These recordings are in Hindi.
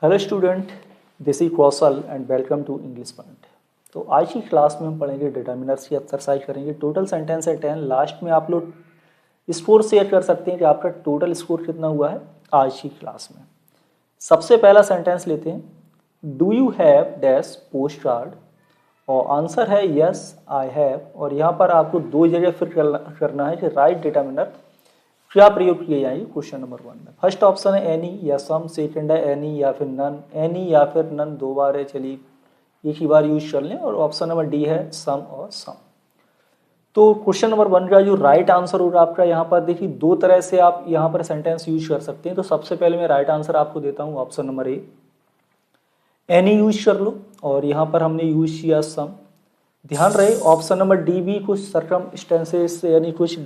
Hello student, this is Kaushal and welcome to English Point. तो आज की क्लास में हम पढ़ेंगे डिटर्मिनर्स की एक्सरसाइज करेंगे। टोटल सेंटेंस है 10। लास्ट में आप लोग स्कोर शेयर कर सकते हैं कि आपका टोटल स्कोर कितना हुआ है आज की क्लास में। सबसे पहला सेंटेंस लेते हैं, do you have dash post card, और आंसर है यस आई हैव। और यहाँ पर आपको दो जगह फिर करना है कि राइट डिटर्मिनर क्या प्रयोग किए जाएंगे क्वेश्चन नंबर 1 में। फर्स्ट ऑप्शन है एनी या सम, सेकंड है एनी या फिर नन। एनी या फिर नन दो बार है, चलिए एक ही बार यूज कर लें। और ऑप्शन नंबर डी है सम और सम। तो क्वेश्चन नंबर 1 का जो राइट आंसर होगा आपका, यहाँ पर देखिए दो तरह से आप यहाँ पर सेंटेंस यूज कर सकते हैं। तो सबसे पहले मैं राइट आंसर आपको देता हूँ, ऑप्शन नंबर ए एनी यूज कर लो, और यहाँ पर हमने यूज किया सम। ध्यान रहे ऑप्शन नंबर डी भी कुछ सर्कमस्टेंसेस यानी कुछ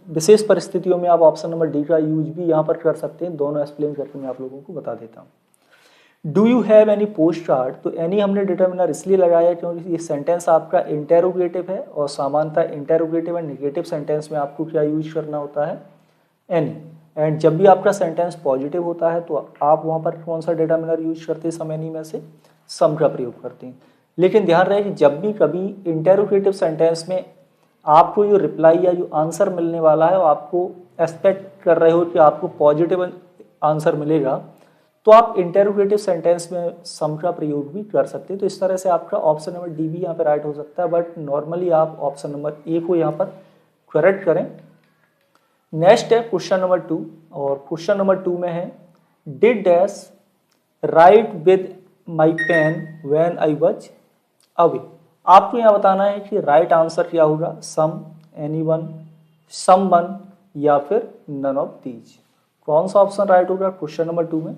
विशेष परिस्थितियों में आप ऑप्शन नंबर डी का यूज भी यहाँ पर कर सकते हैं। दोनों एक्सप्लेन करके मैं आप लोगों को बता देता हूँ। Do you have any post card, तो एनी हमने डिटर्मिनर इसलिए लगाया क्योंकि ये सेंटेंस आपका इंटेरोगेटिव है, और सामान्यतः इंटेरोगेटिव एंड नेगेटिव सेंटेंस में आपको क्या यूज करना होता है, एनी। एंड जब भी आपका सेंटेंस पॉजिटिव होता है तो आप वहाँ पर कौन सा डिटर्मिनर यूज करते हैं, सम एनी में से सम का प्रयोग करते हैं। लेकिन ध्यान रहे कि जब भी कभी इंटेरोगेटिव सेंटेंस में आपको जो रिप्लाई या जो आंसर मिलने वाला है, आपको एक्सपेक्ट कर रहे हो कि आपको पॉजिटिव आंसर मिलेगा, तो आप इंटेरोगेटिव सेंटेंस में सम का प्रयोग भी कर सकते हैं। तो इस तरह से आपका ऑप्शन नंबर डी भी यहाँ पे राइट हो सकता है, बट नॉर्मली आप ऑप्शन नंबर ए को यहाँ पर करेक्ट करें। नेक्स्ट है क्वेश्चन नंबर 2, और क्वेश्चन नंबर 2 में है did dash write with my pen when I was away. आपको यहाँ बताना है कि राइट आंसर क्या होगा, सम, एनीवन, समवन या फिर नन ऑफ दीज। कौन सा ऑप्शन राइट होगा क्वेश्चन नंबर 2 में,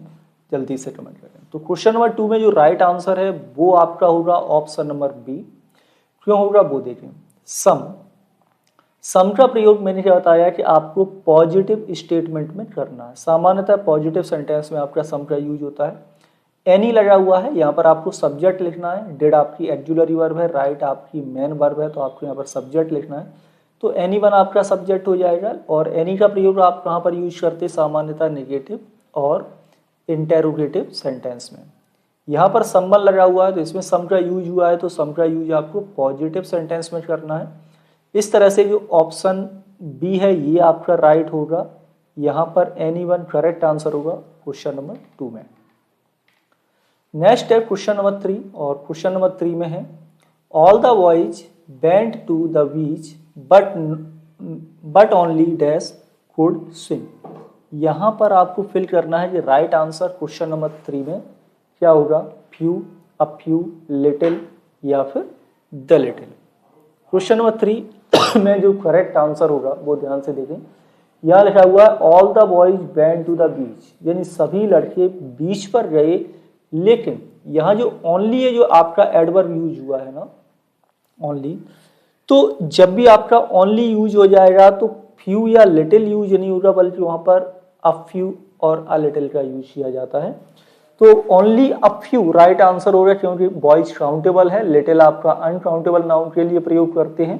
जल्दी से कमेंट करें। तो क्वेश्चन नंबर 2 में जो राइट आंसर है वो आपका होगा ऑप्शन नंबर बी। क्यों होगा वो देखें। सम का प्रयोग मैंने क्या बताया कि आपको पॉजिटिव स्टेटमेंट में करना है। सामान्यतः पॉजिटिव सेंटेंस में आपका सम का यूज होता है। एनी लगा हुआ है, यहाँ पर आपको सब्जेक्ट लिखना है। डिड आपकी एक्जुलरी वर्ब है, राइट आपकी मेन वर्ब है, तो आपको यहाँ पर सब्जेक्ट लिखना है। तो एनी वन आपका सब्जेक्ट हो जाएगा। और एनी का प्रयोग आप कहाँ पर यूज करते हैं, सामान्यतः नेगेटिव और इंटेरोगेटिव सेंटेंस में। यहाँ पर समवन लगा हुआ है तो इसमें सम का यूज हुआ है, तो सम का यूज आपको पॉजिटिव सेंटेंस में करना है। इस तरह से जो ऑप्शन बी है ये आपका राइट होगा। यहाँ पर एनी वन करेक्ट आंसर होगा क्वेश्चन नंबर 2 में। नेक्स्ट है क्वेश्चन नंबर 3, और क्वेश्चन नंबर 3 में है all the boys went to the beach but only dash could swim. यहाँ पर आपको फिल करना है कि राइट आंसर क्वेश्चन नंबर 3 में क्या होगा, फ्यू, अ फ्यू, लिटिल या फिर द लिटिल। क्वेश्चन नंबर 3 में जो करेक्ट आंसर होगा वो ध्यान से देखें। यहाँ लिखा हुआ है all the boys went to the beach, यानी सभी लड़के बीच पर गए। लेकिन यहाँ जो ओनली है, जो आपका एडवर्ब यूज हुआ है ना, ओनली, तो जब भी आपका ओनली यूज हो जाएगा तो फ्यू या लिटिल यूज नहीं होगा, बल्कि वहां पर अ फ्यू और अ लिटिल का यूज किया जाता है। तो only a few right answer होगा, क्योंकि बॉयज काउंटेबल है, लिटिल आपका अनकाउंटेबल नाउन के लिए प्रयोग करते हैं।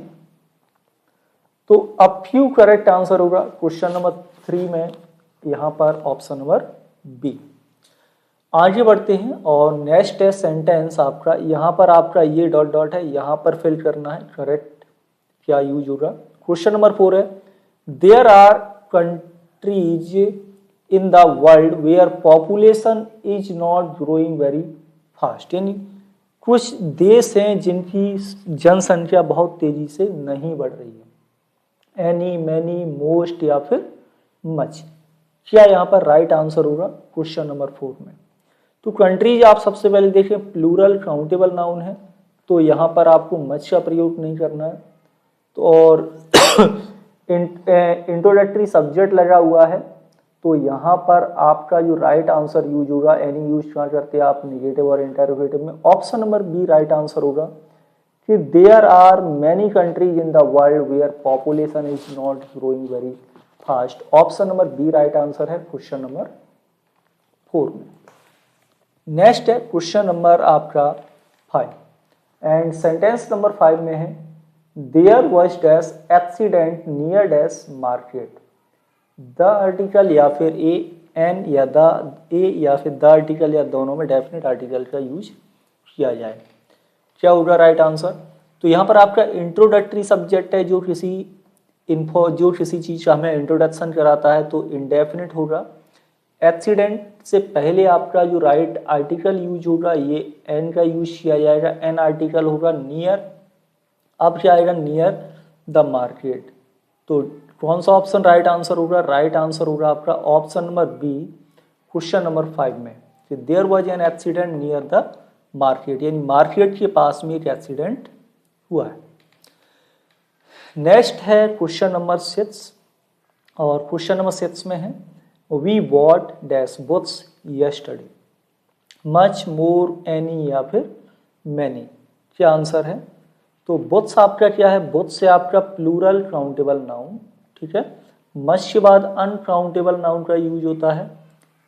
तो अ फ्यू करेक्ट आंसर होगा क्वेश्चन नंबर 3 में, यहाँ पर ऑप्शन नंबर बी। आगे बढ़ते हैं, और नेक्स्ट है सेंटेंस आपका। यहाँ पर आपका ये डॉट डॉट है, यहाँ पर फिल करना है करेक्ट क्या यूज होगा। क्वेश्चन नंबर 4 है there are countries in the world where population is not growing very fast, यानी कुछ देश हैं जिनकी जनसंख्या बहुत तेजी से नहीं बढ़ रही है। एनी, मैनी, मोस्ट या फिर मच, क्या यहाँ पर राइट आंसर होगा क्वेश्चन नंबर 4 में। तो कंट्रीज आप सबसे पहले देखें प्लूरल काउंटेबल नाउन है, तो यहाँ पर आपको मच का प्रयोग नहीं करना है। तो और इंट्रोडक्टरी सब्जेक्ट लगा हुआ है, तो यहाँ पर आपका जो राइट आंसर यूज होगा, एनी यूज कहाँ करते हैं आप, निगेटिव और इंटेरोगेटिव में। Option number B right answer होगा कि there are many countries in the world where population is not growing very fast. Option number B right answer है क्वेश्चन नंबर 4 में। नेक्स्ट है क्वेश्चन नंबर आपका 5, एंड सेंटेंस नंबर 5 में है there was dash accident near dash market. The article या फिर ए एन या द, ए या फिर द आर्टिकल या दोनों में डेफिनेट आर्टिकल का यूज किया जाए। क्या होगा राइट आंसर? तो यहाँ पर आपका इंट्रोडक्टरी सब्जेक्ट है जो किसी चीज़ का हमें इंट्रोडक्शन कराता है, तो इंडेफिनिट होगा। एक्सीडेंट से पहले आपका जो राइट आर्टिकल यूज होगा ये एन का यूज किया जाएगा, एन आर्टिकल होगा नियर। अब क्या आएगा? Near the market. तो कौन सा ऑप्शन राइट आंसर होगा? राइट आंसर होगा आपका option number B, question number 5 में, कि there was an accident near the market, यानी मार्केट के पास में एक एक्सीडेंट हुआ है। नेक्स्ट है क्वेश्चन नंबर 6, और क्वेश्चन नंबर 6 में है we bought dash books yesterday, much more, any या फिर मैनी। क्या आंसर है? तो बुक्स आपका क्या है? बुक्स से आपका प्लूरल काउंटेबल नाउन, ठीक है। मच के बाद अनकाउंटेबल नाउन का यूज होता है।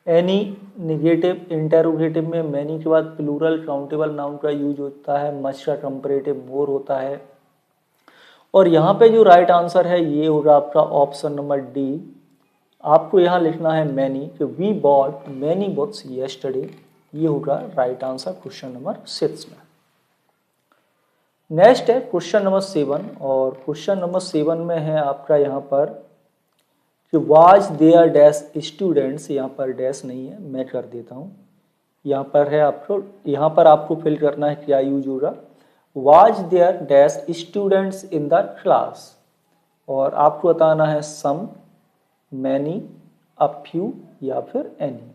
एनी निगेटिव इंटेरोगेटिव में, मैनी के बाद प्लूरल काउंटेबल नाउन का यूज होता है। मच का कंपैरेटिव मोर होता है। और यहाँ पे जो राइट आंसर है ये होगा आपका ऑप्शन नंबर डी। आपको यहाँ लिखना है मैनी, कि we bought many books yesterday, ये होगा राइट आंसर क्वेश्चन नंबर 6 में। नेक्स्ट है क्वेश्चन नंबर 7, और क्वेश्चन नंबर 7 में है आपका यहाँ पर कि वाज देयर डैश स्टूडेंट्स, यहाँ पर डैश नहीं है, मैं कर देता हूँ। यहाँ पर है आपको, यहाँ पर आपको फिल करना है क्या यूज होगा। Was there dash students in the class, और आपको बताना है सम, मैनी, अ फ्यू या फिर एनी।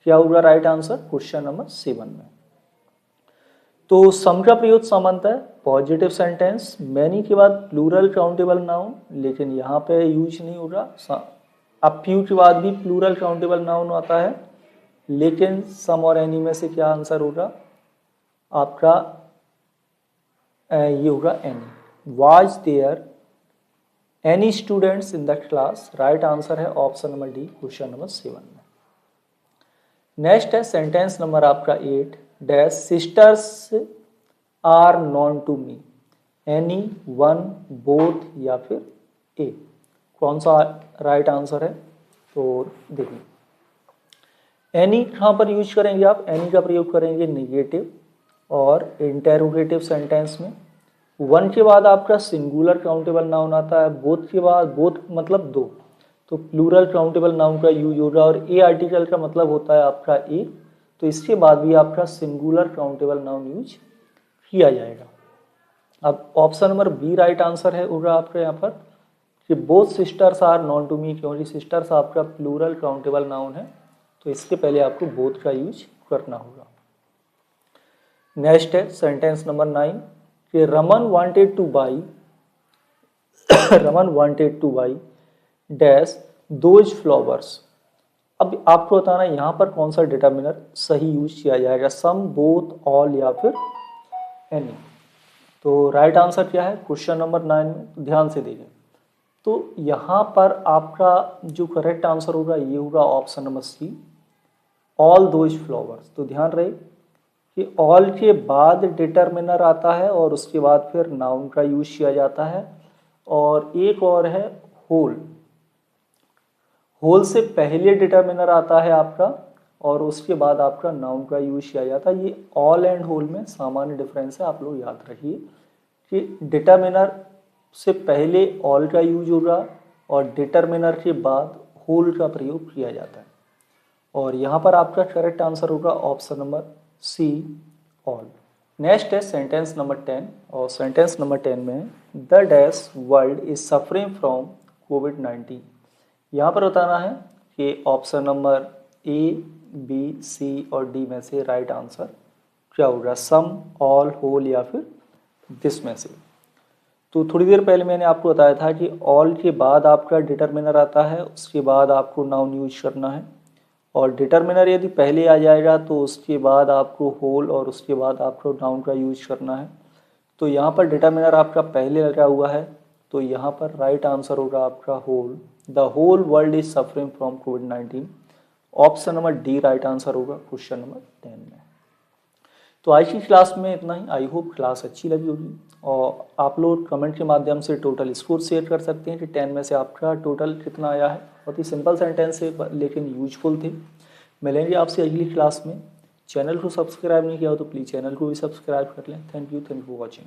क्या होगा राइट आंसर क्वेश्चन नंबर 7 में? तो सम का प्रयोग सामान्यतः है पॉजिटिव सेंटेंस, मैनी के बाद प्लूरल काउंटेबल नाउन, लेकिन यहाँ पे यूज नहीं होगा। अ फ्यू के बाद भी प्लूरल काउंटेबल नाउन आता है, लेकिन सम और एनी में से क्या आंसर होगा आपका? ये होगा any. Was there any students in the class, right answer है option number D question number 7 में। नेक्स्ट है सेंटेंस नंबर आपका 8, dash sisters are known to me, any, one, both या फिर ए। कौन सा राइट आंसर है? तो देखिए, एनी कहाँ पर यूज करेंगे आप? एनी का प्रयोग करेंगे निगेटिव और इंटेरोगेटिव सेंटेंस में। वन के बाद आपका सिंगुलर काउंटेबल नाउन आता है, बोथ के बाद, बोथ मतलब दो, तो प्लूरल काउंटेबल नाउन का यूज होगा। और ए आर्टिकल का मतलब होता है आपका एक, तो इसके बाद भी आपका सिंगुलर काउंटेबल नाउन यूज किया जाएगा। अब option number B right answer है होगा आपका यहाँ पर, कि both sisters are known to me, क्योंकि सिस्टर्स आपका प्लूरल काउंटेबल नाउन है, तो इसके पहले आपको बोथ का यूज करना होगा। नेक्स्ट है सेंटेंस नंबर 9, कि Raman wanted two by dash those flowers. अब आपको बताना है यहाँ पर कौन सा डिटर्मिनर सही यूज किया जाएगा, सम, बोथ, ऑल या फिर एनी। तो राइट आंसर क्या है क्वेश्चन नंबर 9 में? ध्यान से देखिए, तो यहाँ पर आपका जो करेक्ट आंसर होगा ये होगा option number C, all those flowers. तो ध्यान रहे कि ऑल के बाद डिटर्मिनर आता है और उसके बाद फिर नाउन का यूज किया जाता है। और एक और है होल, होल से पहले डिटर्मिनर आता है आपका और उसके बाद आपका नाउन का यूज किया जाता है। ये ऑल एंड होल में सामान्य डिफरेंस है, आप लोग याद रखिए कि डिटर्मिनर से पहले ऑल का यूज होगा और डिटर्मिनर के बाद होल का प्रयोग किया जाता है। और यहाँ पर आपका करेक्ट आंसर होगा option number C, all. Next है सेंटेंस नंबर 10, और सेंटेंस नंबर 10 में the dash world is suffering from कोविड-19। यहाँ पर बताना है कि option number A, B, C और डी में से राइट आंसर क्या होगा, सम, ऑल, होल या फिर दिस में से। तो थोड़ी देर पहले मैंने आपको बताया था कि ऑल के बाद आपका डिटर्मिनर आता है, उसके बाद आपको नाउन यूज करना है। और डिटर्मिनर यदि पहले आ जाएगा तो उसके बाद आपको होल और उसके बाद आपको नाउन का यूज करना है। तो यहाँ पर डिटर्मिनर आपका पहले लगा हुआ है, तो यहाँ पर राइट आंसर होगा आपका whole. The whole world is suffering from कोविड-19। Option number D right answer होगा क्वेश्चन नंबर 10 में। तो आज की क्लास में इतना ही। आई होप क्लास अच्छी लगी होगी और आप लोग कमेंट के माध्यम से टोटल स्कोर शेयर कर सकते हैं कि 10 में से आपका टोटल कितना आया है। बहुत ही सिंपल सेंटेंस है लेकिन यूजफुल थे। मिलेंगे आपसे अगली क्लास में। चैनल को सब्सक्राइब नहीं किया हो तो प्लीज़ चैनल को भी सब्सक्राइब कर लें। Thank you for watching.